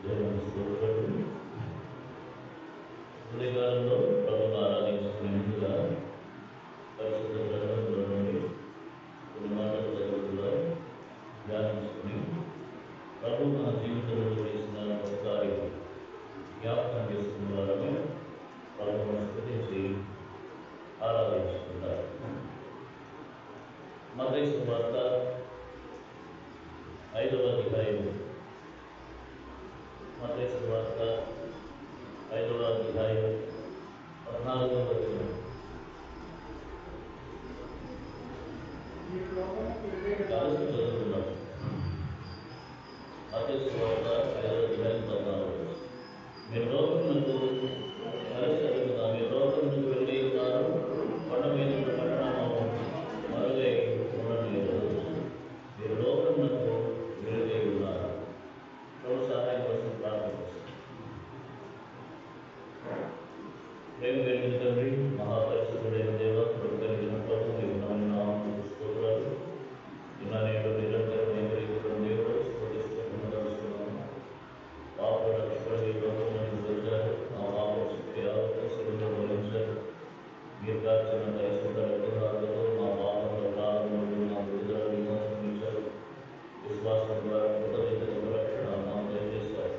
దేవుని స్తోత్రం. ఉదయకాలంలో ప్రభువును ఆరాధించుకునే ముందుగా పరిశుద్ధ గ్రంథంలో నుండి కొన్ని మాటలు చదువుతున్నాం, ధ్యానించుకుని ప్రభు మన జీవితంలో చేసిన ఒక కార్యం జ్ఞాపకం చేసుకున్న వారమే ప్రభువును స్తుతించి ఆరాధించుకుంటారు. మత్తయి సువార్త 5వ అధ్యాయం, మత్తయి సువార్త 5వ అధ్యాయం 14వ వచనం. కలిసి చదువుతున్నాం. మత్తయి సువార్త 5వ అధ్యాయం 14. మీరు లోకమునకు కలిసి చదువుతాం. మీరు లోకమునకు వెళ్ళి ఉన్నారు, కొండ మీద ఉన్న పట్టణము మరుగై ఉండలేదు. మీరు లోకమునకు వెలుగై ఉన్నారు. ప్రభు సహాయం కోసం ప్రార్థన చేస్తాం. ప్రేమ కలిగిన తండ్రి, మహాపరిశుద్ధుడైన దేవ, కృప కలిగిన ప్రభు, నీకు నామమునకు స్తోత్రాలు. నేడు నిరంతరం ఏకరీకరణ దేవుడు స్తుతిస్తున్నాము. పాప రక్షకుడు ఈ లోకంలోకి వచ్చారు. మా పాప శక్తి ఆవరించడంలో వహించారు. మీరు కార్చిన దయసుందర రక్తదారులతో మా పాపంలో ప్రారంభంలో మా విడుదల విమోచన ఇచ్చారు. విశ్వాసం ద్వారా కృతజ్ఞతకు రక్షణ మాకు దయచేశారు.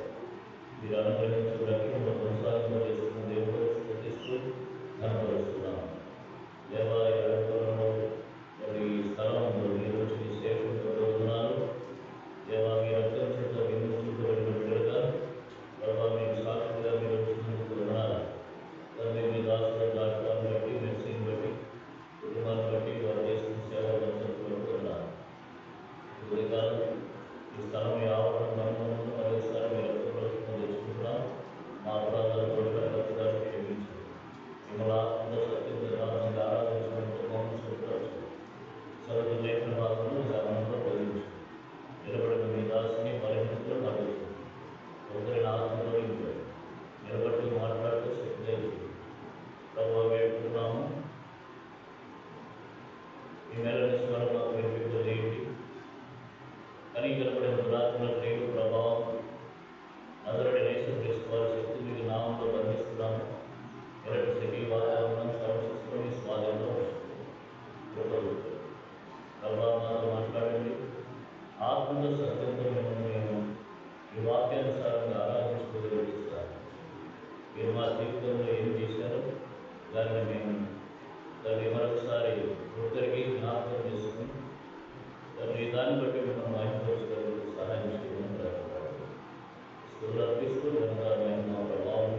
మీరు అనుగ్రహించిన రక్షణను కొనసాగింపజేస్తున్న దేవుడు స్తుతిస్తూ కనపరుస్తున్నాం. దేవా, ఈ అడుగులలో మరి ఈ స్థలంలో మీరు వచ్చి సేవించబోతున్నారు. దేవా, మీ రక్తం చేత విమోచించబడిన బిడ్డలుగా ప్రభావ మీకు సాక్షిగా మీరు వచ్చినందుకు ఉన్నారు. తండ్రి, మీ దాసుల దాటాన్ని బట్టి, మెర్సీని బట్టి, కుటుంబాన్ని బట్టి వారు చేసిన సేవలను జరుపుకుంటున్నారు. ఉదయకాలం ఈ స్థలం ఈ ఆవరణ మరణంలో మరోసారి మీరు రక్తప్రదర్శన తెచ్చుకుంటున్నాం. మా అపరాధాలు కొడుకుగా క్షమించండి. మిమ్మల్ని ఆత్మలో సత్యంగా ఆరాధించడంతో మమ్మల్ని శుభ్రపరచండి. సర్వ లేఖన భాగంలో గమనంలో బోధించండి. నిలబడిన మీ దాసుని బలహీనతలో నడుస్తుంది. ఒకరిని ఆత్మలో నింపండి. నిలబడి మాట్లాడుతూ శక్తి చేయండి. ప్రభావ వేడుకుంటున్నాము. ఈ మెల్లని స్వరం మాకు వినిపింపజేయండి. కనికరపడిన ప్రార్థన క్రియలు ప్రభావం నజరుడైన యేసుక్రీస్తు వారి శక్తి మీకు నామంలో బంధిస్తున్నాము. ఎలాంటి శక్తి వాతావరణం సర్వశక్తిని స్వాధీనంలో ప్రభావం మాతో మాట్లాడండి. ఆత్మతో సత్యంతో మేము ఈ వాక్యానుసారంగా ఆరాధించుకోగలుగుతారు. మీరు మా జీవితంలో ఏం చేశారో దాన్ని మేము మరొకసారి ఒక్కరికి జ్ఞాపకం చేసుకుని దాన్ని బట్టి మిమ్మల్ని మాట్లాడుకోగలిగే సహాయం చేయడం ప్రయత్నపడండి. స్కూల్ అర్పిస్తూ నిరంతరమైన మా ప్రభావం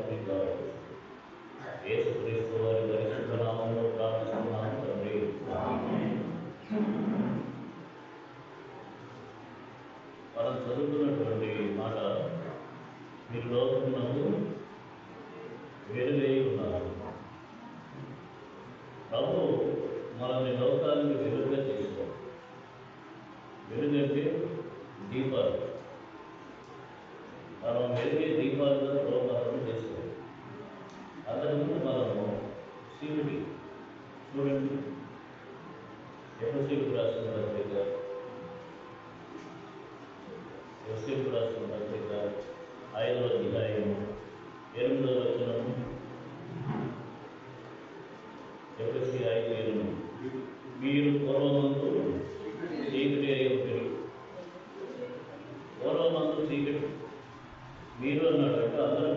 యేసుక్రీస్తు వారి పరిశుద్ధ నామంలో ప్రార్థిస్తున్నాము తండ్రి. మనం చదువుతున్నటువంటి మాట, మీరు లోకమునందు వెలుగై ఉన్నారు. ప్రభు మనల్ని లోకానికి వెలుగుగా చేసుకోవాలి. వెలుగంటే దీపాలు. మనం వెలిగే దీపాలుగా ప్రభావం చేసుకోవాలి. అంతకుముందు మనము శివుడి చూడండి, ఎఫెసీయులకు రాసిన పత్రిక 5వ అధ్యాయం 8వ వచనం. ఎఫెసీ 5:8. మీరు పూర్వమందు చీకటి అయి ఉంటుంది. పూర్వమందు చీకటి మీరు అన్నాడంటే అందరూ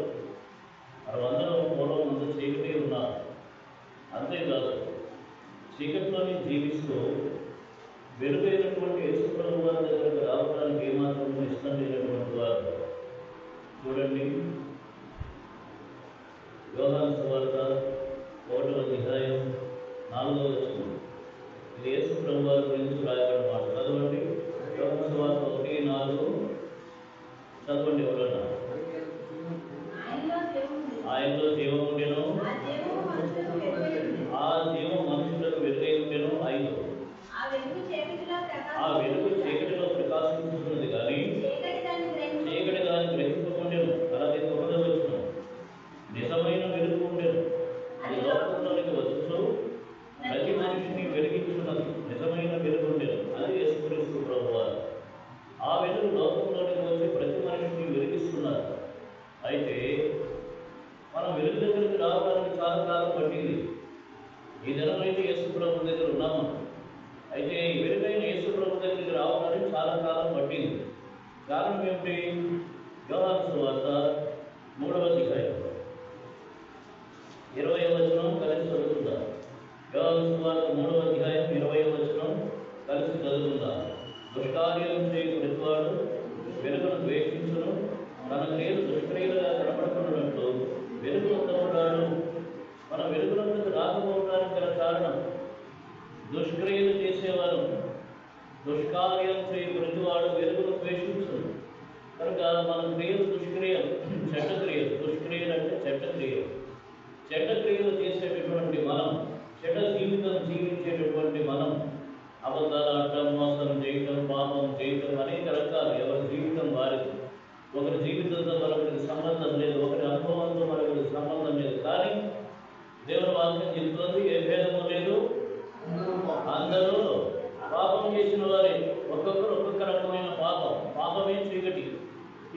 మనమందరం పూర్వమందు చీకటి ఉన్నారు. అంతేకాదు, చీకటిలోని జీవిస్తూ వెలుగైనటువంటి యేసుప్రభు వారి దగ్గరకు రావడానికి ఏమాత్రం ఇష్టం లేనటువంటి వారు చూడండి. యోహాను సువార్త 1వ అధ్యాయం 4వ వచనం. ఇది యేసుప్రభు వారి గురించి రాయబడిన మాట. చదవండి. యోహాను సువార్త 1:4 చదవండి. ఎవరన్నా ఆయనలో జీవం ఉండెను, ఆ జీవం మనుషులకు వెలుగై ఉండెను. 5 ఆ వెలుగు చీకటిలో ప్రకాశించుతున్నది కానీ చీకటి దాన్ని గ్రహింపకుండెను. అలాగే 9వ వచనం. నిజమైన వెలుగు ఉండెను, అది లోకంలోనికి వచ్చుచు ప్రతి మనిషిని వెలిగించున్నది. నిజమైన వెలుగు ఉండెను, అది యేసుక్రీస్తు ప్రభువారు. ఆ వెలుగు లోకంలోనికి వచ్చి ప్రతి మనిషిని వెలిగిస్తున్నది. అయితే ఈ వెలుగైన యేసు ప్రభు దగ్గరికి రావడానికి చాలా కాలం పట్టింది. కారణం ఏమిటి? యోహాను సువార్త 3వ అధ్యాయం 20వ వచనం కలిసి చదువుకుందాం. యోహాను సువార్త 3వ అధ్యాయం 20వ వచనం కలిసి చదువుకుందాం. దుష్కార్యం చేయు ప్రతివాడు వెలుగును ద్వేషించును, తన క్రియలు దుష్క్రియలుగా కనబడుతున్నట్లు వెలుగునందు ఉన్నాడు. మన వెలుగునందుకు రాకపోవడానికి గల కారణం దుష్క్రియలు చేసేవారు. దుష్కార్యం చేయ ప్రతివాడు వెలుగును ద్వేషించును. కనుక మన క్రియలు దుష్క్రియలు, చెడ్డ క్రియలు. దుష్క్రియలు అంటే చెడ్డ క్రియలు. చెడ్డ క్రియలు చేసేటటువంటి మనం, చెడ్డ జీవితం జీవించేటటువంటి మనం, అబద్ధాలు ఆడటం, మోసం చేయటం, పాపం చేయటం, అనేక రకాలు. ఎవరి జీవితం వారికి. ఒకరి జీవితంతో మరొకరికి సంబంధం లేదు, ఒకరి అనుభవంతో మరొకరికి సంబంధం లేదు. కానీ దేవుని వాక్యం చెప్తుంది, ఏ భేదము లేదు, అందరూ పాపం చేసిన వారే. ఒక్కొక్కరు ఒక్కొక్క రకమైన పాపం. పాపమే చీకటి.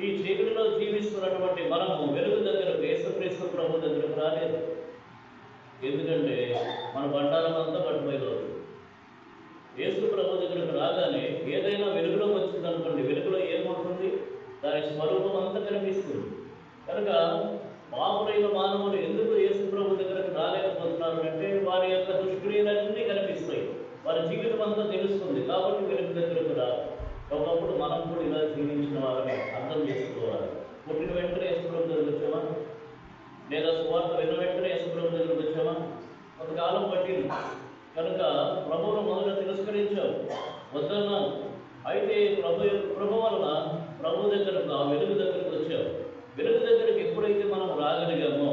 ఈ చీకటిలో జీవిస్తున్నటువంటి మనము వెలుగు దగ్గరకు, యేసుక్రీస్తు ప్రభు దగ్గరకు రాలేదు. ఎందుకంటే మన బండారం అంతా పట్టుబయలుతుంది. యేసు ప్రభు దగ్గరకు రాగానే ఏదైనా వెలుగులోకి వచ్చింది అనుకోండి, వెలుగులో ఏమవుతుంది? దాని స్వరూపం అంతా కనిపిస్తుంది. కనుక పాపులైన మానవులు ఎందుకు యేసు ప్రభు దగ్గరకు రాలేకపోతున్నారు అంటే వారి యొక్క దుష్క్రియలన్నీ కనిపిస్తాయి, వారి జీవితం అంతా తెలుస్తుంది. కాబట్టి వెలుగు దగ్గరకు రాదు. ఒకప్పుడు మనం కూడా ఇలా జీవించిన వారమే అర్థం చేసుకోవాలి. పుట్టిన వెంటనే యేసు ప్రభు దగ్గరకు వచ్చామా? లేదా సువార్త విన్న వెంటనే యేసు ప్రభు దగ్గరకు వచ్చామా? కొంతకాలం పట్టింది. కనుక ప్రభువును మొదట తిరస్కరించాం, వద్దన్నాం. అయితే ప్రభు వలన ప్రభు దగ్గరకు, ఆ వెలుగు దగ్గరకు వచ్చాం. వెలుగు దగ్గరికి ఎప్పుడైతే మనం రాగలిగామో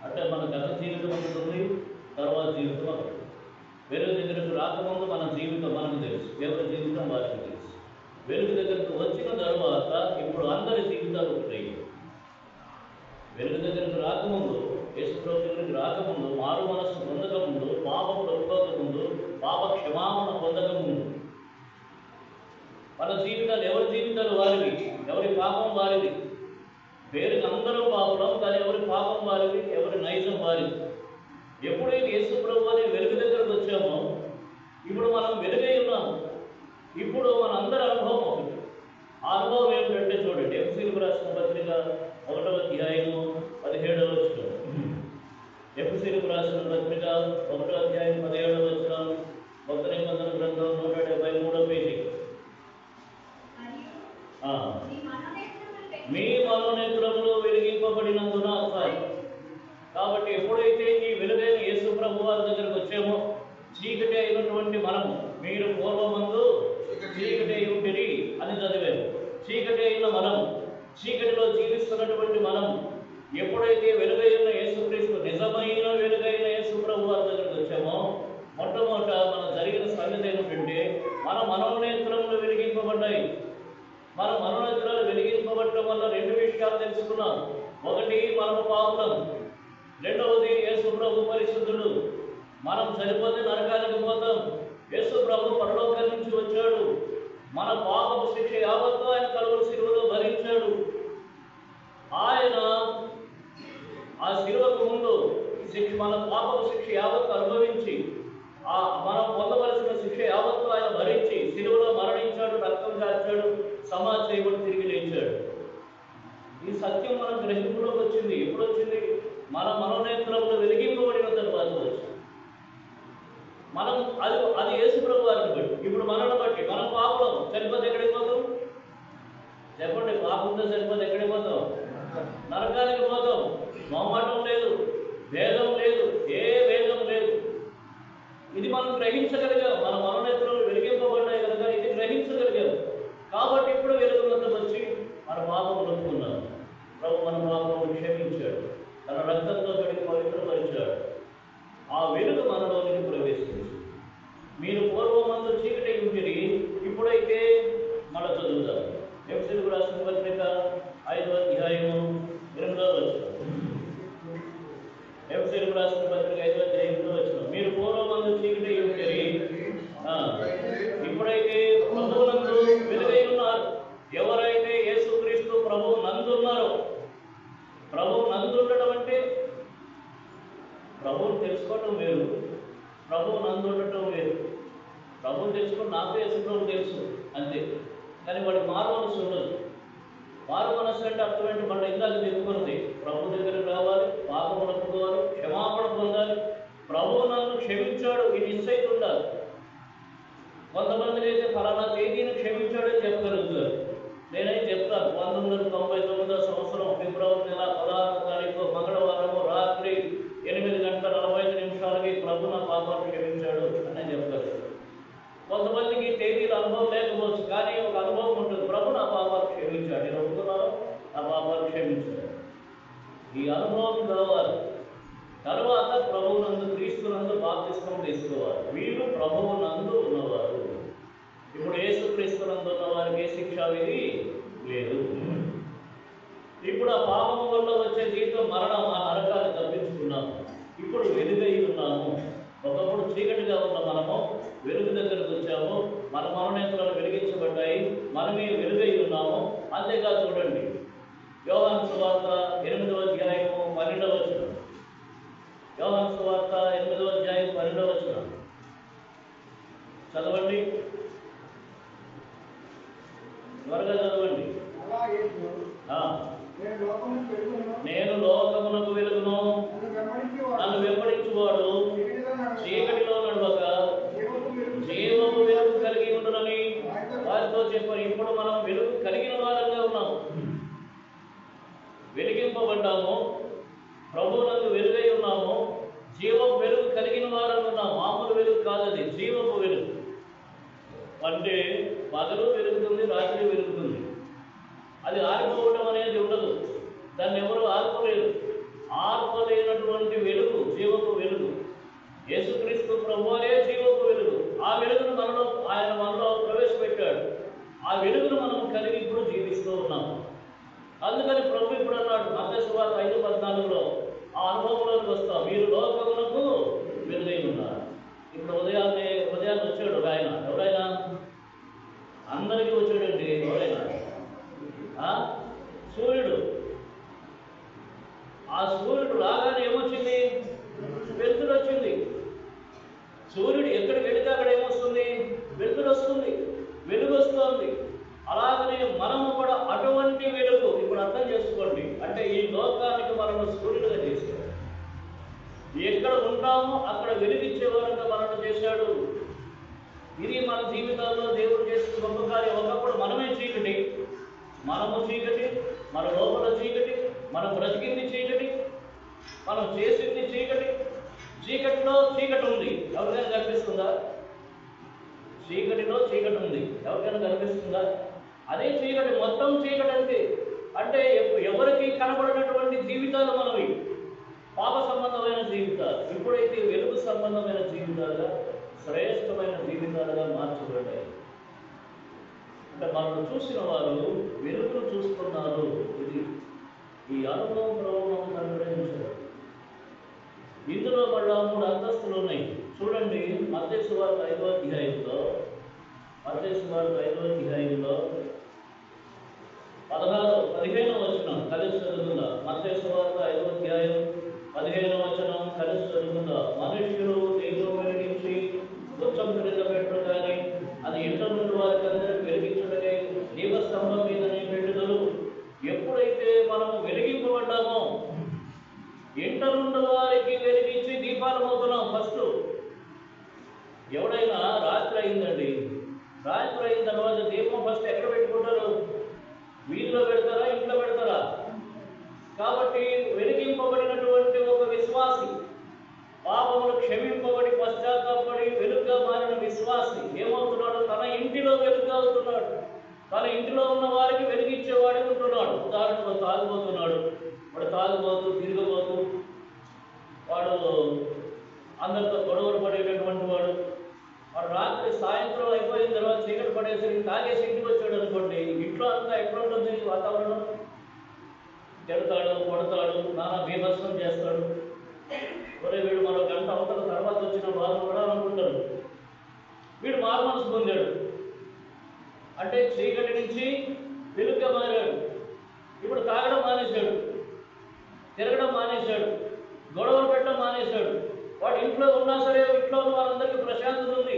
అంటే మన గత జీవితం ఉంటుంది, తర్వాత జీవితం అవుతుంది. వెలుగు దగ్గరకు రాకముందు మన జీవితం మనకు తెలుసు, ఎవరి జీవితం వారికి తెలుసు. వెలుగు దగ్గరకు వచ్చిన తర్వాత ఇప్పుడు అందరి జీవితాలు ఉంటాయి. వెలుగు దగ్గరకు రాకముందు, యేసు ప్రభు దగ్గరికి రాకముందు, మారు మనస్సు పొందకముందు, పాపం ఒప్పుకోకముందు, పాప క్షమాపణ పొందకముందు మన జీవితాలు, ఎవరి జీవితాలు వారివి, ఎవరి పాపం వారిది. పేరుకి అందరూ పాపం, కానీ ఎవరి పాపం వారిది, ఎవరి నైజం వారిది. ఎప్పుడైతే యేసు ప్రభు అనే వెలుగు దగ్గరకు వచ్చామో ఇప్పుడు మనం వెలుగై ఉన్నాము. ఇప్పుడు మన అందరి అనుభవం ఒకటి. ఆ అనుభవం ఏమిటంటే చూడండి, ఎఫెసీయులకు రాసిన పత్రిక 1వ అధ్యాయము 17వ వచనం. ఎఫెసీయులకు రాసిన పత్రిక 1వ అధ్యాయం 17వ వచనం. కొత్త నిబంధన గ్రంథం 173వ పేజీ. మీ మనోనేత్రములు వెలిగింపబడినందున. కాబట్టి ఎప్పుడైతే ఈ వెలుగైన యేసు ప్రభు వారి దగ్గరకు వచ్చామో, చీకటి అయినటువంటి మనము, మీరు పూర్వమందు చీకటి అయి ఉంటిరి అని చదివాము. చీకటి అయిన మనం, చీకటిలో జీవిస్తున్నటువంటి మనం ఎప్పుడైతే వెలుగైన యేసుక్రీస్తు, నిజమైన వెలుగైన యేసు ప్రభు వారి దగ్గరకు వచ్చామో, మొట్టమొదట మనం జరిగిన సంగతి ఏమిటంటే మన మనోనేత్రములు వెలిగింపబడ్డాయి. మన మనోనేత్రాలు వెలిగింపబడటం వల్ల 2 విషయాలు తెలుసుకున్నాం. ఒకటి, మనము పాపులం. రెండవది, యేసు ప్రభు పరిశుద్ధుడు. మనం చనిపోతే నరకానికి పోతాం. యేసు ప్రభు పరలోకం నుంచి వచ్చాడు. మన పాపపు శిక్ష యావత్తు ఆయన కలువరి శిలువలో భరించాడు. ఆయన ఆ శిలువకు ముందు మన పాపపు శిక్ష యావత్తు అనుభవించి, మనం పొందవలసిన శిక్ష యావత్తు ఆయన భరించి శిలువలో మరణించాడు, రక్తం కార్చాడు, సమాధి చేయబడి తిరిగి లేచాడు. ఈ సత్యం మన గ్రహింపులోకి వచ్చింది. ఎప్పుడు వచ్చింది? మన మనోనేత్రంలో వెలిగింపబడిన తర్వాత వచ్చింది. మనం అది యేసు ప్రభు వారిని బట్టి. ఇప్పుడు మనల్ని బట్టి, మనం పాపం చనిపోతే ఎక్కడికి పోతాం? చెప్పండి, పాపంతో చనిపోతే ఎక్కడికి పోతాం? నరకానికి పోతాం. మొహమాటం లేదు, భేదం లేదు, ఏ భేదం లేదు. ఇది మనం గ్రహించగలిగాం. మన మనోనేత్రాలు వెలిగింపబడ్డాయి కనుక ఇది గ్రహించగలిగాం. కాబట్టి ఇప్పుడు వెలుగునంత వచ్చి మన పాపములు ఒప్పుకున్నాం. ప్రభు మన పాపములు క్షమించాడు, తన రక్తంతో కడిగి పవిత్రపరిచాడు. ఆ వెలుగు మనలోనికి ప్రవేశించింది. మీరు పూర్వమందు చీకటి ఉంటిరి, ఇప్పుడైతే మన చదువుతాం. ఎఫెసీయులకు రాసిన పత్రిక 5వ అధ్యాయము 8వ వచనం. ఎఫెసీయులకు రాసిన పత్రిక 5వ అధ్యాయం 8వ వచనం. మీరు పూర్వమందు చీకటి ఉంటిరి, ప్రభువు తెలుసుకుని నాకు యేసు ప్రభు తెలుసు అంతే. కానీ వాడి మారు మనసు ఉండదు. మారు మనసు అంటే అర్థం ఏంటి? మన ఇందాక చెప్పుకున్నది, ప్రభు దగ్గరికి రావాలి, పాపములు ఒప్పుకోవాలి, క్షమాపణ పొందాలి, ప్రభువు నన్ను క్షమించాడు, ఈ ఇన్సైట్ ఉండాలి. కొంతమంది అయితే ఫలానా తేదీని క్షమించాడని చెప్పగలుగుతారు. నేనైతే చెప్తాను, 1999 సంవత్సరం ఫిబ్రవరి నెల 16వ తారీఖు మంగళవారము రాత్రి 8:45 ప్రభు నా పాపాలు క్షమించాడు అని చెప్తారు. కొంతమందికి తేదీల అనుభవం లేకపోవచ్చు, కానీ ఒక అనుభవం ఉంటుంది, ప్రభు నా పాపాలు క్షమించాడు, నేను ఒప్పుకున్నాను, నా పాపాలు క్షమించాడు. ఈ అనుభవం కావాలి. తర్వాత ప్రభువునందు క్రీస్తునందు బాప్తిస్మం తీసుకోవాలి. వీరు ప్రభువునందు ఉన్నవారు. ఇప్పుడు యేసు క్రీస్తునందు ఉన్న వారికి ఏ శిక్షా విధి లేదు. ఇప్పుడు ఆ పాపము వల్ల వచ్చే జీవితం మరణం, ఆ నరకాన్ని తప్పించుకున్నాము. ఇప్పుడు వెలుగై ఉన్నాము. ఒకప్పుడు చీకటిగా ఉన్న మనము వెలుగు దగ్గరకు వచ్చాము. మన మనోనేత్రాలు వెలిగించబడ్డాయి, మనమే వెలుగై ఉన్నాము. అంతేకాదు, చూడండి యోహాను సువార్త 8వ అధ్యాయము 12వ వచనం. యోహాను సువార్త 8వ అధ్యాయం 12వ వచనం చదవండి, త్వరగా చదవండి. నేను లోకమునకు వెలుగును, నన్ను వెంబడించువాడు చీకటిలో నడవక జీవము వెలుగు కలిగి ఉండునని వారితో చెప్పారు. ఇప్పుడు మనం వెలుగు కలిగిన వారంగా ఉన్నాము, వెలిగింపబడ్డాము, ప్రభువునందు వెలుగై ఉన్నాము, జీవపు వెలుగు కలిగిన వారంగా ఉన్నాము. మామూలు వెలుగు కాదది, జీవపు వెలుగు. అంటే పగలు వెలుగుతుంది, రాత్రి వెలుగుతుంది. అది ఆరిపోవడం అనేది ఉండదు, దాన్ని ఎవరు ఆర్పలేరు. ఆర్పలేనటువంటి వెలుగు జీవపు వెలుగు. యేసుక్రీస్తు ప్రభువే జీవపు వెలుగు. ఆ వెలుగును ఆయన మనలో ప్రవేశపెట్టాడు. ఆ వెలుగును మనం కలిగి ఇప్పుడు జీవిస్తూ ఉన్నాము. అందుకని ప్రభు ఇప్పుడు అన్నాడు మత్తయి సువార్త 5:14 ఆ అనుభవంలోకి వస్తాం. మీరు లోకమునకు వెలుగై ఉన్నారు. ఇప్పుడు ఉదయాన్నే వచ్చాడు ఆయన. ఎవరైనా? అందరికీ వచ్చాడండి. ఎవరైనా? సూర్యుడు. ఆ సూర్యుడు రాగానే ఏమొచ్చింది? వెలుతురు వచ్చింది. సూర్యుడు ఎక్కడికి వెళితే అక్కడ ఏమొస్తుంది? వెలుతురు వస్తుంది, వెలుగు వస్తుంది. అలాగనే మనము కూడా అటువంటి వెలుగు. ఇప్పుడు అర్థం చేసుకోండి, అంటే ఈ లోకానికి మనము సూర్యుడుగా చేశాడు. ఎక్కడ ఉంటామో అక్కడ వెలుగిచ్చే వారంగా మనల్ని చేశాడు. ఇది మన జీవితాల్లో దేవుడు చేసిన గొప్ప కార్యం. ఒకప్పుడు మనమే చీకటి, మనము చీకటి, మన లోపల చీకటి, మనం బ్రతికింది చీకటి, మనం చేసింది చీకటి. చీకటిలో చీకటి ఉంది, ఎవరికైనా కనిపిస్తుందా? చీకటిలో చీకటి ఉంది, ఎవరికైనా కనిపిస్తుందా? అదే చీకటి, మొత్తం చీకటి అంతే. అంటే ఎవరికి కనబడినటువంటి జీవితాలు మనవి, పాప సంబంధమైన జీవితాలు. ఇప్పుడైతే వెలుగు సంబంధమైన జీవితాలుగా, శ్రేష్టమైన జీవితాలుగా మార్చబడ్డాయి. అంటే మనల్ని చూసిన వారు వెలుగును చూస్తున్నారు. ఇది ఈ అనుభవం ప్రభావం అనుగ్రహించారు. ఇందులో మళ్ళా 3 అంతస్తులు ఉన్నాయి. చూడండి, మత్తయి సువార్త 5వ అధ్యాయంలో 15వ వచనం కలిసి చదువుకుందా. మత్తయి సువార్త 5వ అధ్యాయం 15వ వచనం కలిసి చదువుకుందా. మనుష్యులు దీపం వెలిగించి ఉత్సవం క్రింద పెట్టరు, కానీ అది ఇంట నుండి వారికి అందరికి వెలిగించుటకై దీపస్తంభం మీదనే పెట్టుదరు. ఎప్పుడైతే మనము వెలిగింపబడ్డామో ఇంట నుండి వారికి వెలిగించి దీపాలు మోతున్నాం. ఫస్ట్ ఎవడైనా రాత్రి అయిందండి, రాత్రి అయిన తర్వాత దీపం ఫస్ట్ ఎక్కడ పెట్టుకుంటారు? వీధిలో పెడతారా, ఇంట్లో పెడతారా? కాబట్టి వెలిగింపబడినటువంటి ఒక విశ్వాసి, పాపములు క్షమింపబడి పశ్చాత్తాపడి వెలుగుగా మారిన విశ్వాసి ఏమవుతున్నాడు? తన ఇంటిలో వెలుగుగా అవుతున్నాడు. తన ఇంటిలో ఉన్న వారికి వెలిగించేవాడే ఉంటున్నాడు. ఉదాహరణకు తాగుబోతున్నాడు, వాడు తాగుబోతూ తిరగబోతూ వాడు అందరితో గొడవలు పడేటటువంటి వాడు రాత్రి సాయంత్రం అయిపోయిన తర్వాత చీకటి పడేసరికి తాగేసి ఇంటికి వచ్చాడు అనుకోండి, ఇంట్లో అంతా ఎక్కడ ఉంటుంది వాతావరణం? తిడతాడు, కొడతాడు, నానా బీభత్సం చేస్తాడు. ఒరే వీడు మరో గంట అవతల తర్వాత వచ్చిన వాళ్ళు కూడా అనుకుంటారు. వీడు మారు మనసు పొందాడు అంటే చీకటి నుంచి వెలుగుగా మారాడు. ఇప్పుడు తాగడం మానేశాడు, తిరగడం మానేశాడు, గొడవలు పెట్టడం మానేశాడు. వాడు ఇంట్లో ఉన్నా సరే ఇంట్లో ఉన్న వారందరికీ ప్రశాంతత ఉంది.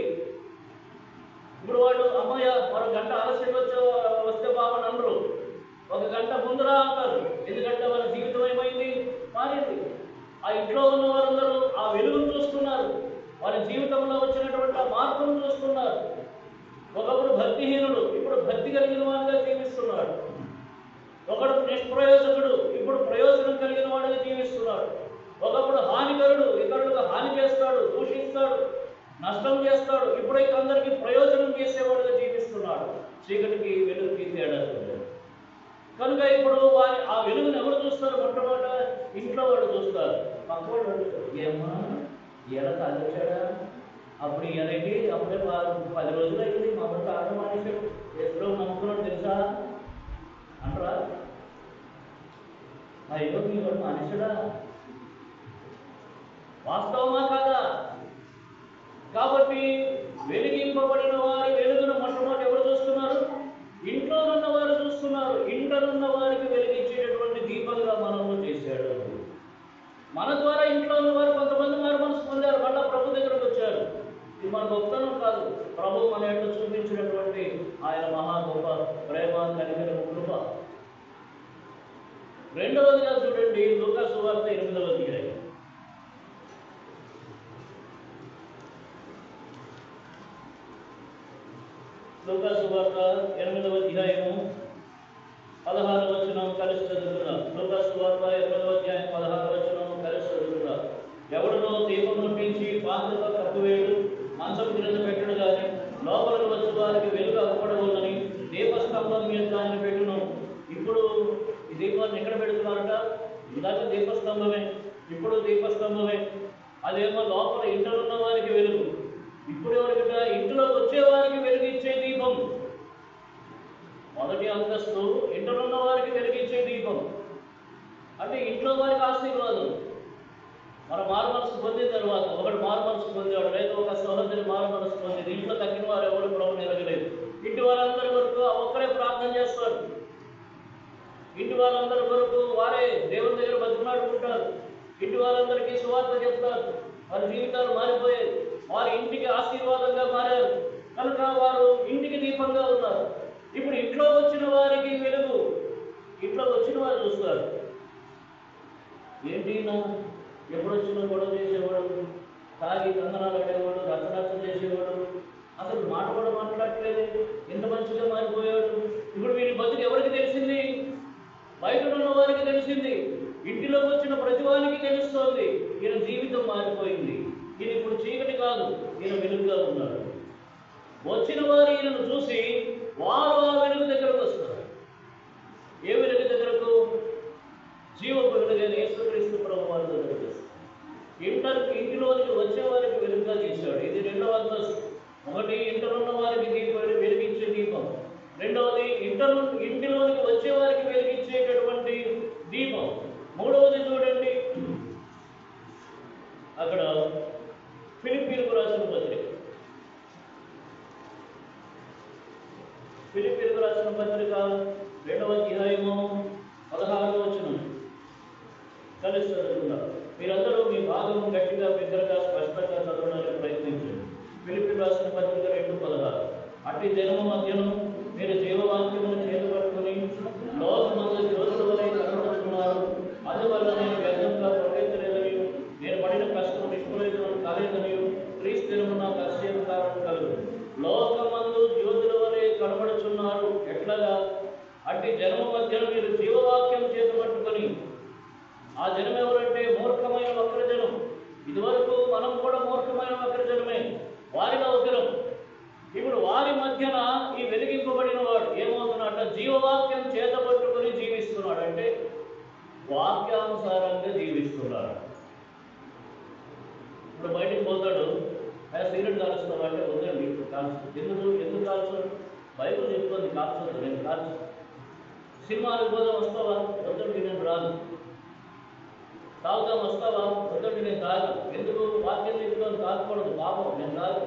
ఇప్పుడు వాళ్ళు అమ్మయ్య మరో గంట ఆలస్యం వస్తే బాబు అనరు, ఒక గంట ముందురా అంటారు. ఎందుకంటే వాళ్ళ జీవితం ఏమైంది, మారింది. ఆ ఇంట్లో ఉన్న వారందరూ ఆ వెలుగును చూస్తున్నారు, వాళ్ళ జీవితంలో వచ్చినటువంటి ఆ మార్పును చూస్తున్నారు. ఒకప్పుడు భక్తిహీనుడు ఇప్పుడు భక్తి కలిగిన వాడిగా జీవిస్తున్నాడు. ఒకడు నిష్ప్రయోజకుడు ఇప్పుడు ప్రయోజనం కలిగిన వాడిగా జీవిస్తున్నాడు. ఒకప్పుడు హానికరుడు ఇతరులకు హాని చేస్తాడు, దూషిస్తాడు, నష్టం చేస్తాడు. ఇప్పుడైతే అందరికీ ప్రయోజనం చేసేవాడుగా జీవిస్తున్నాడు. చీకటికి వెలుగుకి తేడా కనుక ఇప్పుడు ఆ వెలుగుని ఎవరు చూస్తారు? మొట్టమొదట ఇంట్లో వాళ్ళు చూస్తారు. పక్కవాడు ఏమా ఎలా తాగొచ్చాడా, అప్పుడు ఇయనేటి అప్పుడే 10 రోజులు అయింది మా అప్పుడు తాగడం మానేశాడు, ఎప్పుడో నమ్ముకున్నాడు తెలుసా అంటారా? అయ్యో మీ వాడు మానేశాడా? వాస్తవమా కాదా? కాబట్టి వెలిగింపబడిన వారి వెలుగును మొట్టమొదటి ఎవరు చూస్తున్నారు? ఇంట్లో ఉన్న వారు చూస్తున్నారు. ఇంటనున్న వారికి వెలిగించేటటువంటి దీపంగా మనము చేశాడు. మన ద్వారా ఇంట్లో ఉన్న వారు కొంతమంది మారు మనసు పొందారు, మళ్ళా ప్రభు దగ్గరకు వచ్చారు. ఇది మన గొప్పతనం కాదు, ప్రభు మన యొక్క చూపించినటువంటి ఆయన మహా గొప్ప ప్రేమ, కనికరము, కృప. రెండవదిగా చూడండి, లూకా సువార్త 8వ అధ్యాయం. లూకా సువార్త 8వ అధ్యాయము 16వ వచనం కలిసి చదువుకుందాం. లూకా సువార్త 8వ అధ్యాయం 16వ వచనం కలిసి చదువుకుందాం. ఎవడనో దీపం ముట్టించి పాత్రతో కప్పివేయడు, మంచం క్రింద పెట్టడు కానీ లోపలికి వచ్చే వారికి వెలుగు అవ్వకూడదని దీపస్తంభం మీద దాన్ని పెట్టును. ఇప్పుడు ఈ దీపాన్ని ఎక్కడ పెడుతున్నారట? ఇందాక దీపస్తంభమే, ఇప్పుడు దీపస్తంభమే. అదేమో లోపల ఇంటనున్న వారికి వెలుగు. ఇప్పుడు ఎవరికట? ఇంట్లో వచ్చేవారికి వెలిగించే దీపం. మొదటి అంతస్తు ఇంటనున్న వారికి వెలిగించే దీపం అంటే ఇంట్లో వారికి ఆశీర్వాదం. మన మారు మనసు పొందిన తర్వాత ఒకడు మారు మనసు పొందేవాడు, లేదా ఒక సహోదరి మారు మనసు పొందేది. ఇంట్లో తగ్గిన వారు ఎవరు ప్రభువుని ఎరగలేదు. ఇంటి వారందరి వరకు ఒక్కరే ప్రార్థన చేస్తారు. ఇంటి వారందరి వరకు వారే దేవుని దగ్గర బతిమాడుకుంటారు. ఇంటి వారందరికీ సువార్త చెప్తారు. వారి జీవితాలు మారిపోయాయి, వారి ఇంటికి ఆశీర్వాదంగా మారారు. కనుక వారు ఇంటికి దీపంగా ఉన్నారు. ఇప్పుడు ఇంట్లో వచ్చిన వారికి వెలుగు. ఇంట్లో వచ్చిన వారు చూస్తారు, ఏంటి నా ఎప్పుడు వచ్చినా గొడవ చేసేవాడు, తాగి కందనాలు అడేవాడు, రచ్చరచ్చ చేసేవాడు, అసలు మాట కూడా మాట్లాడట్లేదు, ఎంత మంచిగా మారిపోయాడు. ఇప్పుడు వీరి బతుకు ఎవరికి తెలిసింది? బయట ఉన్న వారికి తెలిసింది. ఇంటిలోకి వచ్చిన ప్రతి వారికి తెలుస్తోంది, ఈయన జీవితం మారిపోయింది, ఈయన ఇప్పుడు చీకటి కాదు, ఈయన వెలుగుగా ఉన్నాడు. వచ్చిన వారు ఈయనను చూసి వారు ఆ వెలుగు దగ్గరకు వస్తారు. ఏ వెలుగు దగ్గరకు? జీవపు వెలుగైన యేసుక్రీస్తు ప్రభువు వారి దగ్గరకు వస్తారు. ఇంటిలోనికి వచ్చే వారికి వెలుగుగా చేశాడు. ఇది రెండవ అంతస్తు. ఒకటి ఇంటనున్న వారికి దీపం, వెలిగించే దీపం. రెండవది ఇంటిలోనికి వచ్చే వారికి వెలిగించేటటువంటి దీపం. మూడవది చూడండి, అక్కడ ఫిలిప్పీలకు రాసిన పత్రిక, ఫిలిప్పీలకు రాసిన పత్రిక 2వ అధ్యాయము 16వ వచనం కలిసి చదువుతున్నారు. మీరందరూ మీ భాగం గట్టిగా, బిగ్గరగా, స్పష్టంగా చదవడానికి ప్రయత్నించండి. ఫిలిప్పీలకు రాసిన పత్రిక 2:16. అట్టి జనము మధ్యను మీరు జీవవాక్యమును చేతపట్టుకుని లోకమందు జ్యోతుల వలె కనబడుతున్నారు. అందువల్ల నేను వ్యర్థంగా ప్రవేశలేదని, నేను పడిన కష్టం నిష్ప్రయోజనం కాలేదని క్రీస్తు దినము నాకు అతిశయం కారణం కలుగు. లోకమందు జ్యోతుల వలె కనబడుచున్నారు. ఎట్లగా? అట్టి జనము మధ్యను మీరు జీవవాక్యం చేతపట్టుకొని. ఆ జనం ఎవరంటే మూర్ఖమైన వక్రజనం. ఇదివరకు మనం కూడా మూర్ఖమైన వక్రజనమే, వారిలో ఒకరం. ఇప్పుడు వారి మధ్యన ఈ వెలిగింపబడిన వాడు ఏమవుతున్నాడు? జీవవాక్యం చేతపట్టుకొని జీవిస్తున్నాడు. అంటే వాక్యానుసారంగా జీవిస్తున్నాడు. ఇప్పుడు బయటికి పోతాడు, సిగరెట్ కాల్చుతాడు అంటే వద్దండి ఇప్పుడు కాల్చు. ఎందుకు కాల్చాడు? బైబిల్ చెప్తుంది కాల్చొద్దు, నేను కాల్చు. సినిమాలకు పోదాం వస్తావా? వద్దండి నేను రాను. తాగుదాం వస్తావా? వద్దండి నేను తాగను. ఎందుకు? వాక్యం చెప్తాను తాగకూడదు, పాపం, నేను తాగను.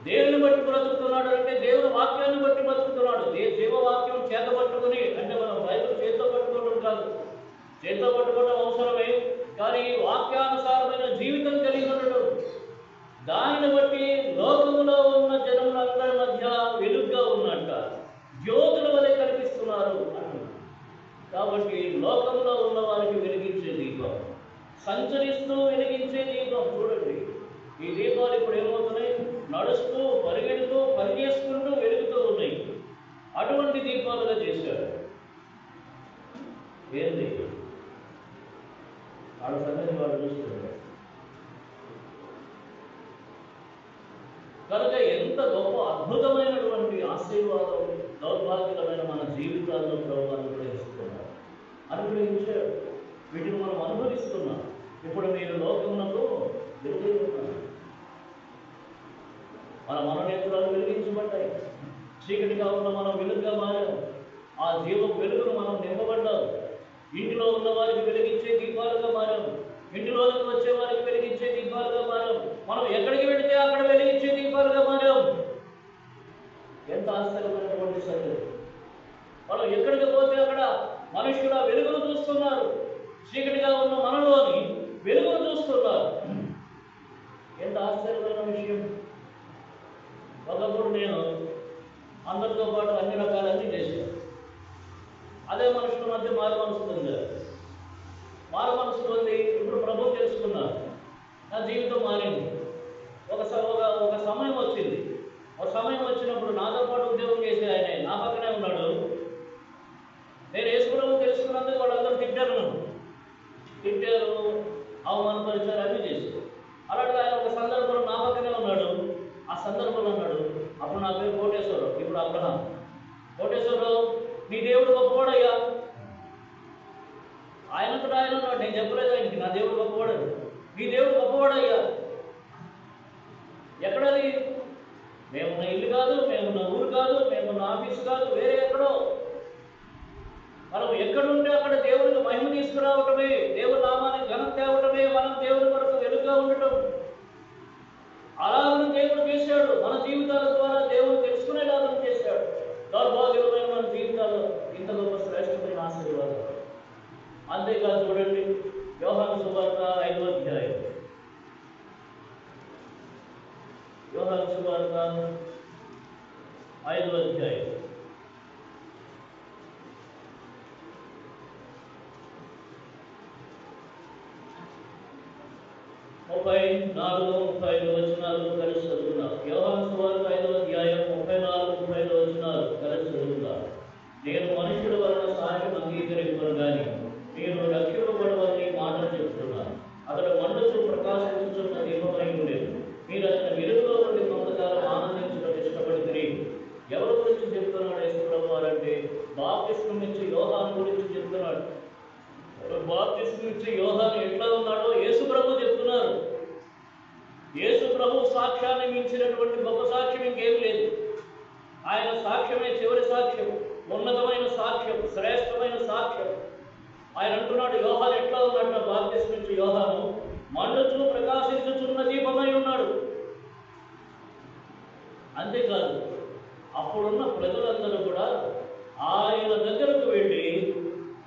దేవుని బట్టి బ్రతుకుతున్నాడు అంటే దేవుని వాక్యాన్ని బట్టి బ్రతుకుతున్నాడు. జీవవాక్యం చేత పట్టుకుని, అంటే మనం బైబిల్ చేతితో పట్టుకోవడం కాదు, చేతితో పట్టుకోవడం అవసరమే, కానీ వాక్యానుసారమైన జీవితం కలిగి ఉండడం. దానిని బట్టి లోకములో ఉన్న జనములందరూ సంచరిస్తూ వెలిగించే దీపం. చూడండి, ఈ దీపాలు ఇప్పుడు ఏమవుతున్నాయి? నడుస్తూ, పరిగెడుతూ, పని చేసుకుంటూ వెలుగుతూ ఉన్నాయి. అటువంటి దీపాలుగా చేశాడు. ఏంది వాళ్ళ సంగతి వాడు చూస్తున్నాడు. కనుక ఎంత గొప్ప అద్భుతమైనటువంటి ఆశీర్వాదం దౌర్భాగ్యమైన మన జీవితాల్లో ప్రభు అనుగ్రహిస్తున్నాడు, అనుగ్రహించాడు. వీటిని మనం అనుభవిస్తున్నాం. ఇప్పుడు మీరు లోకమునకు వెలుగై ఉన్నారు. మన మనోనేత్రాలు వెలిగించబడ్డాయి. చీకటిగా ఉన్న మనం వెలుగుగా మారాం. ఆ జీవ వెలుగును మనం నింపబడ్డాం. ఇంటిలో ఉన్న వారికి వెలిగించే దీపాలుగా మారాం. ఇంటిలోకి వచ్చే వారికి వెలిగించే దీపాలుగా మారాం. మనం ఎక్కడికి వెళితే అక్కడ వెలిగించే దీపాలుగా మారాం. ఎంత ఆశ్చర్యమైనటువంటి సంగతి! మనం ఎక్కడికి పోతే అక్కడ మనుషుల వెలుగును చూస్తున్నారు. చీకటిగా ఉన్న మనలోని వెలుగును చూస్తున్నారు. ఎంత ఆశ్చర్యమైన విషయం! ఒకప్పుడు నేను అందరితో పాటు అన్ని రకాలన్నీ చేశాను. అదే మనుషుల మధ్య మారు మనసు పొందారు. మారు మనసు పొంది ఇప్పుడు ప్రభువు తెలుసుకున్నారు. నా జీవితం మారింది. ఒక సమయం వచ్చింది. ఒక సమయం వచ్చినప్పుడు నాతో పాటు ఉద్యోగం చేసే ఆయన నా పక్కనే ఉన్నాడు. నేను యేసు ప్రభువు తెలుసుకున్నందుకు వాళ్ళందరూ తిట్టారు, నన్ను తిట్టారు, అవమానపరిచారు, అన్నీ చేశారు. అలాంటి ఆయన ఒక సందర్భంలో నా పక్కనే ఉన్నాడు. ఆ సందర్భంలో అన్నాడు, అప్పుడు నా పేరు కోటేశ్వరరావు, ఇప్పుడు అబ్రహాం. కోటేశ్వరరావు, నీ దేవుడు గొప్పవాడయ్యా. ఆయనంతటా ఆయన ఉన్నాడు. నేను చెప్పలేదు ఆయనకి నా దేవుడు గొప్పవాడని. నీ దేవుడు గొప్పవాడయ్యా. ఎక్కడది? మేమున్న ఇల్లు కాదు, మేమున్న ఊరు కాదు, మేమున్న ఆఫీసు కాదు, వేరే ఎక్కడో. మనం ఎక్కడుంటే అక్కడ దేవుడికి మహిమ తీసుకురావటమే, దేవుడి నామానికి ఘనం తేవటమే, మనం దేవుడి వరకు వెలుగుగా ఉండటం. అలాగను దేవుడు చేశాడు. మన జీవితాల ద్వారా దేవుడు తెలుసుకునేలాగా చేశాడు. దౌర్భాగ్యమైన మన జీవితాల్లో ఇంత గొప్ప శ్రేష్టమైన ఆశీర్వాదం. అంతేకాదు, చూడండి, యోహాను సువార్త 5వ అధ్యాయం. యోహాను సువార్త 5వ అధ్యాయం. ముప్పై 34-35 వచనాలు కలిసి చదువుతున్నారు. యోహాను సువార్త 5వ అధ్యాయం 34-35 వచనాలు కలిసి చదువుతున్నారు. నేను మనుషుల వలన సాక్ష్యం అంగీకరింపను గాని నేను రక్షింపబడవని మాటలు చెప్తున్నాను. అతడు మండుచు ప్రకాశించుచున్న దీపమై ఉండేది. మీరు అతని వెలుగులో ఉండి కొంతకాలం ఆనందించడం ఇష్టపడితే. ఎవరి గురించి చెప్తున్నాడు యేసు ప్రభువు అంటే? బాప్తిస్మం ఇచ్చే యోహాను గురించి చెప్తున్నాడు. బాప్తిస్మం ఇచ్చే యోహాను ఎట్లా ఉన్నాడో యేసు ప్రభువు చెప్తున్నారు. యేసు ప్రభు సాక్ష్యాన్ని మించినటువంటి గొప్ప సాక్ష్యం ఇంకేం లేదు. ఆయన సాక్ష్యమే చివరి సాక్ష్యం, ఉన్నతమైన సాక్ష్యం, శ్రేష్టమైన సాక్ష్యం. ఆయన అంటున్నాడు, యోహాను ఎట్లా ఉన్నాడు? బాప్తిస్మం ఇచ్చే యోహాను మండుచు ప్రకాశించుచున్న దీపమై ఉన్నాడు. అంతేకాదు, అప్పుడున్న ప్రజలందరూ కూడా ఆయన దగ్గరకు వెళ్ళి,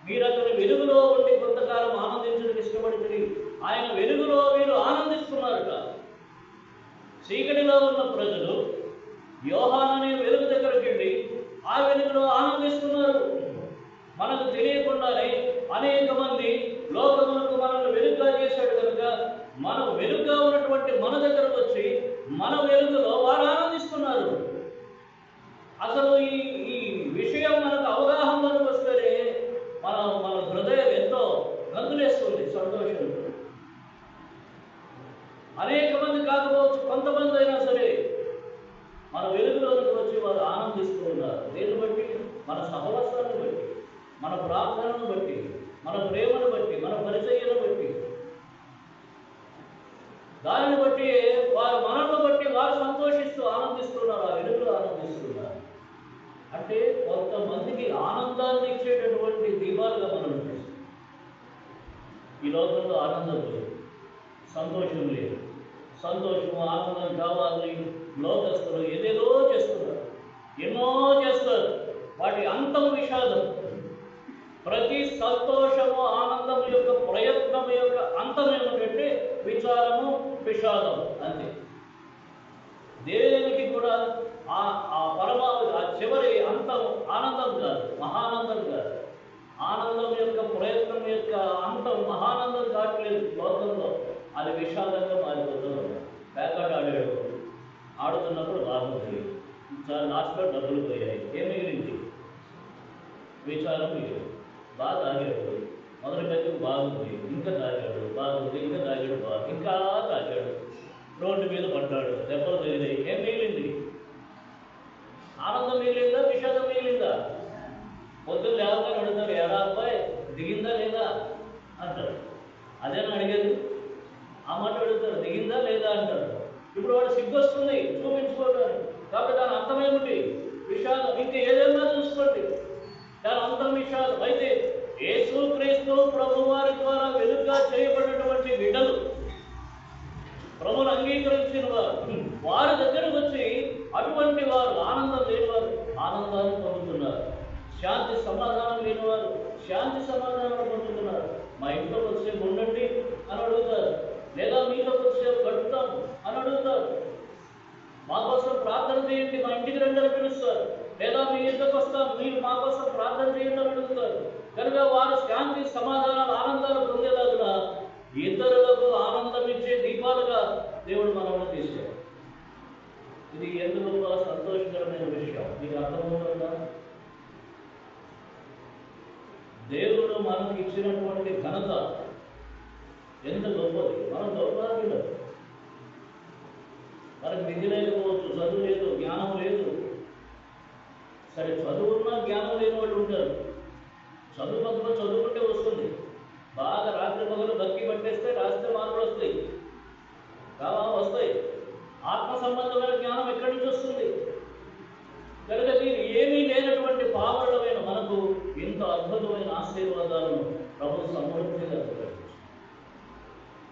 మీరు అతని వెలుగులో ఉండి కొంతకాలం ఆనందించడానికి ఇష్టపడి ఆయన వెలుగులో మీరు ఆనందిస్తున్నారట. చీకటిలో ఉన్న ప్రజలు యోహాను అనే వెలుగు దగ్గరికి వెళ్ళి ఆ వెలుగులో ఆనందిస్తున్నారు. మనకు తెలియకుండానే అనేక మంది లోకములకు మనల్ని వెలుగుగా చేశాడు కనుక మనం వెలుగుగా ఉన్నటువంటి మన దగ్గరకు వచ్చి మన వెలుగులో వారు ఆనందిస్తున్నారు. అసలు ఈ విషయం మనకు అవగాహనలోకి వస్తేనే మన హృదయం ఎంతో గంతులేస్తుంది సంతోషం. అనేక మంది కాకపోవచ్చు, కొంతమంది అయినా సరే మన వెలుగులోకి వచ్చి వారు ఆనందిస్తూ ఉన్నారు. దేన్ని బట్టి? మన సహవాసాన్ని బట్టి, మన ప్రార్థనను బట్టి, మన ప్రేమను బట్టి, మన పరిచర్యను బట్టి, దానిని బట్టి వారు మనల్ని బట్టి వారు సంతోషిస్తూ ఆనందిస్తున్నారు, ఆ వెలుగులో ఆనందిస్తున్నారు. అంటే కొంతమందికి ఆనందాన్ని ఇచ్చేటటువంటి దీపాలుగా మనం ఉంటాం. ఈ లోకంలో ఆనందం లేదు, సంతోషం లేదు. సంతోషం, ఆనందం కావాలని లోకస్తులు ఏదేదో చేస్తున్నారు, ఎన్నో చేస్తారు. వాటి అంతం విషాదం. ప్రతి సంతోషము, ఆనందం యొక్క ప్రయత్నం యొక్క అంతం ఏమిటంటే విచారము, విషాదం. అంతే. దేనికి కూడా ఆ పరమావధి, ఆ చివరి అంతం ఆనందం కాదు, మహానందం కాదు. ఆనందం యొక్క ప్రయత్నం యొక్క అంతం మహానందం కావట్లేదు. ఉన్నటువంటి లోకంలో అది విషాదంగా మారిపోతూ ఉన్నాడు. ప్యాకాట్ ఆడాడు, ఆడుతున్నప్పుడు బాగుంది, లాస్ట్లో డబ్బులు పోయాయి, ఏం మిగిలింది? విచారం మిగిలింది. బాగా తాగాడు, మొదటి పెద్దకు బాగుంది, ఇంకా తాగాడు, బాగుంది, ఇంకా తాగాడు, ఇంకా తాగాడు, రోడ్డు మీద పడ్డాడు, దెబ్బలు తగిలాయి, ఏం మిగిలింది? ఆనందం మిగిలిందా, విషాదం మిగిలిందా? పొద్దున్న లేవగానే అడుగుతారు, ఎలా అబ్బాయి దిగిందా లేదా అంటారు. అదేనా అడిగేది? ఆ మాట అడుగుతారు, దిగిందా లేదా అంటారు. ఇప్పుడు వాడు సిగ్గొస్తుంది చూపించుకోవడానికి, కాబట్టి దాని అర్థం ఏమిటి? విషాదం. ఇంకా ఏదైనా చూసుకోండి, దాని అంతం విషాదం. అయితే యేసుక్రీస్తు ప్రభువారి ద్వారా వెలుగుగా చేయబడినటువంటి బిడ్డలు, ప్రభువును అంగీకరించిన వారి దగ్గరకు వచ్చి అటువంటి వారు ఆనందం లేనివారు ఆనందాన్ని పొందుతున్నారు, శాంతి సమాధానం లేనివారు శాంతి సమాధానం పొందుతున్నారు. మా ఇంట్లో వచ్చేపు ఉండండి అని అడుగుతారు, లేదా మీతో వచ్చేపు గడుపుతాం అని అడుగుతారు. మా కోసం ప్రార్థన చేయండి, మా ఇంటికి రండి అని పిలుస్తారు, లేదా మీ ఇంటికి వస్తాం, మీరు మా కోసం ప్రార్థన చేయండి అని అడుగుతారు. కనుక వారు శాంతి సమాధానాలు ఆనందాలు పొందేలాగా ఇతరులకు ఆనందం ఇచ్చే దీపాలుగా దేవుడు మనల్ని తీశాడు. ఇది ఎందుకు సంతోషకరమైన విషయం, మీకు అర్థమవుతుందా? దేవుడు మనకి ఇచ్చినటువంటి ఘనత ఎంత గొప్పది. మనం దౌర్భాగ్యులం, మనకు విధి లేకపోవచ్చు, చదువు లేదు, జ్ఞానం లేదు. సరే, చదువున్నా జ్ఞానం లేని వాళ్ళు ఉంటారు. చదువు పక్కన చదువుకుంటే వస్తుంది, బాగా రాత్రి పగలు బతికి పట్టేస్తే రాస్తే మార్పులు వస్తాయి, వస్తాయి. ఆత్మ సంబంధమైన జ్ఞానం ఎక్కడి నుంచి వస్తుంది? కనుక దీని ఏమీ లేనటువంటి పావరులమైన మనకు ఇంత అద్భుతమైన ఆశీర్వాదాలను ప్రభు సమృద్ధిగా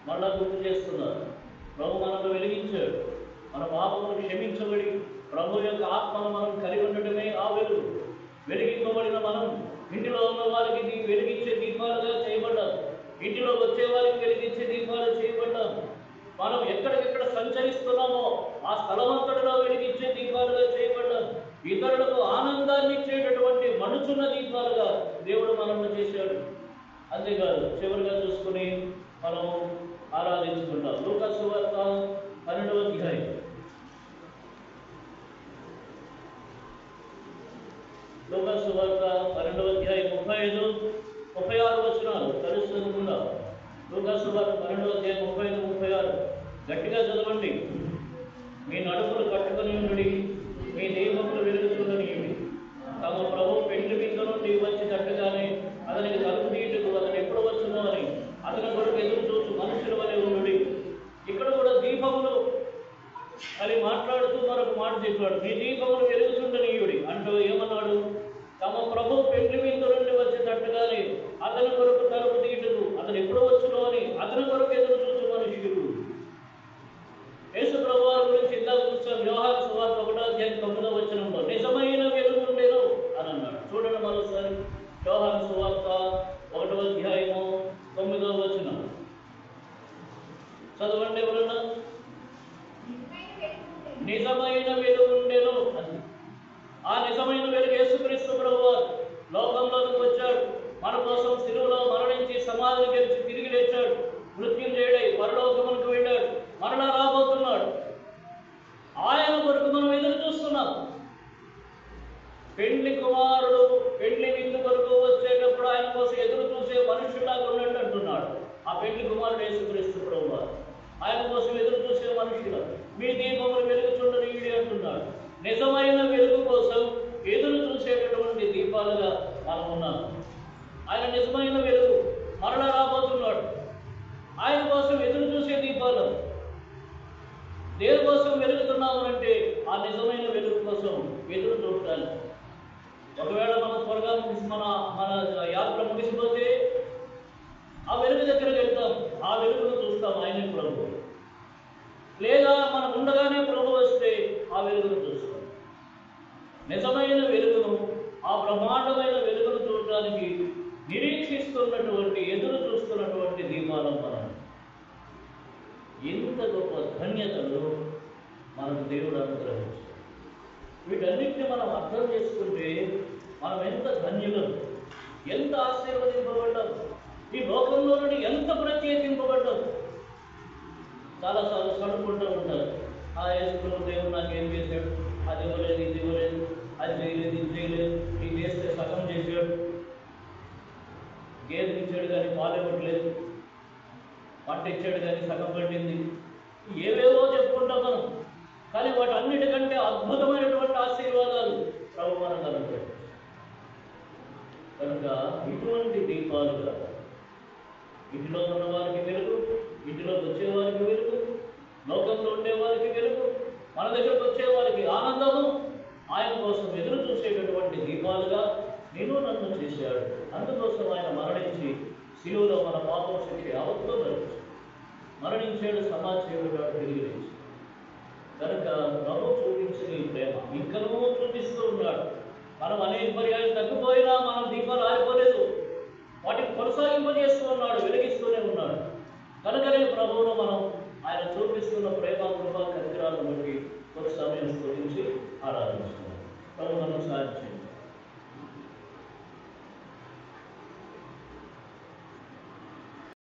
మళ్ళా గుర్తు చేస్తున్నారు. ప్రభు మనకు వెలిగించాడు, మన పాపములు క్షమించబడి ప్రభు యొక్క ఆత్మను మనం కలిగి ఉండటమే ఆ వెలుగు. వెలిగింపబడిన మనం ఇంటిలో ఉన్న వారికి వెలిగించే దీపాలుగా చేయబడ్డాం, ఇంటిలో వచ్చే వారికి వెలిగించే దీపాలు చేయబడ్డాం. మనం ఎక్కడికెక్కడ సంచరిస్తున్నామో ఆ స్థలమంతటిలో వెలిగించే దీపాలుగా చేయబడ్డాం. ఇతరులకు ఆనందాన్ని ఇచ్చేటటువంటి మనుచున్న దీపాలుగా దేవుడు మనల్ని చేశాడు. అంతేకాదు, చివరిగా చూసుకుని మనం ఆరాధించుకుంటాం. లూకా సువార్త 12వ అధ్యాయం. లూకా సువార్త 12వ అధ్యాయం 35, 36 వచనాలు తెలుసుకుందాం. లూకా సువార్త 12వ అధ్యాయం 35, 36 గట్టిగా చదవండి. మీ నడుపులు కట్టుకుని ఉండి, మీ దీపములు వెలుగుతుండనియండి. తమ ప్రభు పెండ్లి విందు నుండి వచ్చి తట్టగానే అతనికి తలుపు తీయటకు అతను ఎప్పుడు వచ్చునో అని అతని కొరకు ఎదురు చూసి మనుషుల వలె ఉండు. ఇక్కడ కూడా దీపములు అని మాట్లాడుతూ మరొక మాట చెప్పాడు, మీ దీపములు వెలుగుతుండనియుడి అంటూ ఏమన్నాడు? తమ ప్రభు పెండ్లి విందు నుండి వచ్చి తట్టగానే అతని కొరకు తలుపు తీయటకు అతను ఎప్పుడు వచ్చునో అని అతని కొరకు ఎదురు చూసి మనుషులు. యేసు ప్రభు వారి గురించి ఇందాక చూసాం. యోహాను సువార్త 1వ అధ్యాయం 9వ వచనంలో నిజమైన వెలుగు ఉండేను అని అన్నాడు. చూడండి మరోసారి, యోహాను సువార్త 1వ అధ్యాయము 9వ వచనం చదవండి ఎవరన్నా. నిజమైన వెలుగు ఉండేను అని. ఆ నిజమైన వెలుగు యేసుక్రీస్తు ప్రభువారు లోకంలోకి వచ్చాడు, మన కోసం శిలువలో మరణించి సమాధిని గెలిచి తిరిగి లేచాడు, మృత్యుంజయుడై పరలోకమునకు వెళ్ళాడు, మరలా రాబోతున్నాడు. ఆయన కొరకు మనం ఎదురు చూస్తున్నాం. పెండ్లి కుమారుడు పెండ్లి విందు కొరకు వచ్చేటప్పుడు ఆయన కోసం ఎదురు చూసే మనుషులాగా ఉన్నట్టు అంటున్నాడు. ఆ పెండ్లి కుమారుడు యేసుక్రీస్తు ప్రభువారు ఆయన కోసం ఎదురు చూసే మనుషులు. మీ దీపములు వెలుగుచుండనియుడి అంటున్నాడు. నిజమైన వెలుగు కోసం ఎదురు చూసేటటువంటి దీపాలుగా మనం ఉన్నాం. ఆయన నిజమైన వెలుగు, మరలా రాబోతున్నాడు. ఆయన కోసం ఎదురు చూసే దీపాలు. దేని కోసం వెలుగుతున్నాము అంటే ఆ నిజమైన వెలుగు కోసం ఎదురు చూడాలి. ఒకవేళ మనం త్వరగా మన యాత్ర ముగిసిపోతే ఆ వెలుగు దగ్గరికి వెళ్తాం, ఆ వెలుగును చూస్తాం, ఆయనే ప్రభు. లేదా మనం ఉండగానే ప్రభు వస్తే ఆ వెలుగును చూస్తాం. నిజమైన వెలుగును, ఆ బ్రహ్మాండమైన వెలుగును చూడటానికి నిరీక్షిస్తున్నటువంటి ఎదురు చూస్తున్నటువంటి దీపాలం మనం. ఎంత గొప్ప ధన్యతలు మనకు దేవుడు అనుగ్రహించాడు. వీటన్నిటిని మనం అర్థం చేసుకుంటే మనం ఎంత ధన్యులం, ఎంత ఆశీర్వదింపబడ్డాం. ఈ లోకంలో నుండి ఎంత ప్రత్యేకింపబడ్డావు. చాలాసార్లు సడుకుంటూ ఉంటారు, ఆ యేసుప్రభు దేవుడు నాకేం చేశాడు, అది ఇవ్వలేదు, ఇది ఇవ్వలేదు, అది చేయలేదు, ఇది చేయలేదు, ఇది చేస్తే సగం చేశాడు, గేదె ఇచ్చాడు కానీ పాలు ఇవ్వట్లేదు, పంట ఇచ్చాడు కానీ సగం పట్టింది, ఏవేవో చెప్పుకుంటాం మనం. కానీ వాటన్నిటికంటే అద్భుతమైనటువంటి ఆశీర్వాదాలు ప్రభు మనకు అనుగ్రహించాడు. కనుక ఇటువంటి దీపాలుగా ఇంటిలో ఉన్న వారికి వెలుగు, ఇంటిలోకి వచ్చే వారికి వెలుగు, లోకంలో ఉండే వారికి వెలుగు, మన దగ్గరకు వచ్చే వారికి ఆనందము, ఆయన కోసం ఎదురు చూసేటటువంటి దీపాలుగా నేను నన్ను చేశాడు. అందుకోసం ఆయన మరణించి శిలువలో మన పాపం శిక్ష యావత్తు మరణించాడు, సమాజేయుడుగా తిరిగి లేచి. కనుక ప్రభు చూపించిన ఈ ప్రేమ ఇంకనూ చూపిస్తూ ఉన్నాడు. మనం అనేక పర్యాలు తగ్గిపోయినా